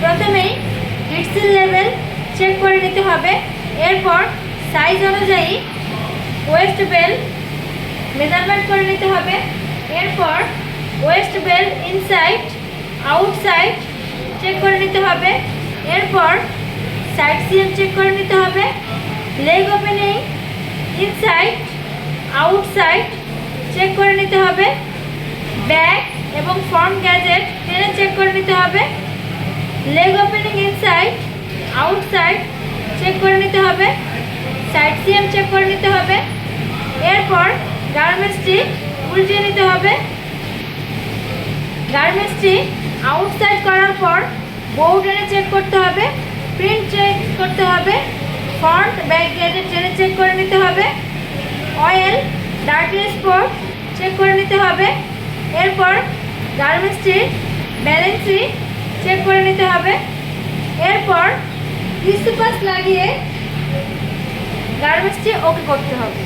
প্রথমেই হিটসিল level check করে নিতে হবে। এরপর সাইজ অনুযায়ী ওয়েস্ট বেল্ট মেজারমেন্ট করে নিতে হবে। এরপর waist belt inside outside check করে নিতে হবে। এরপর সাইড সিএম চেক করে নিতে হবে। Leg opening inside outside check করে নিতে হবে। ব্যাক এবং ফ্রন্ট গ্যাজেট টেনে চেক করে নিতে হবে। Leg opening inside outside check করে নিতে হবে। সাইড সিএম চেক করে নিতে হবে। এরপর গার্মেন্টসটি উল্টিয়ে নিতে হবে। গার্মেন্টসটি আউটসাইড করার পর বউ টেনে চেক করতে হবে। প্রিন্ট চেক করতে হবে। ফ্রন্ট ব্যাক গ্যাজেট টেনে চেক করে নিতে হবে। অয়েল ডার্টি স্পট চেক করে নিতে হবে। এরপর গার্মেন্টসটির ব্যালেন্সি চেক করে নিতে হবে। এরপর টিস্যু পাস লাগিয়ে গার্মেন্টসটি ওকে করতে হবে।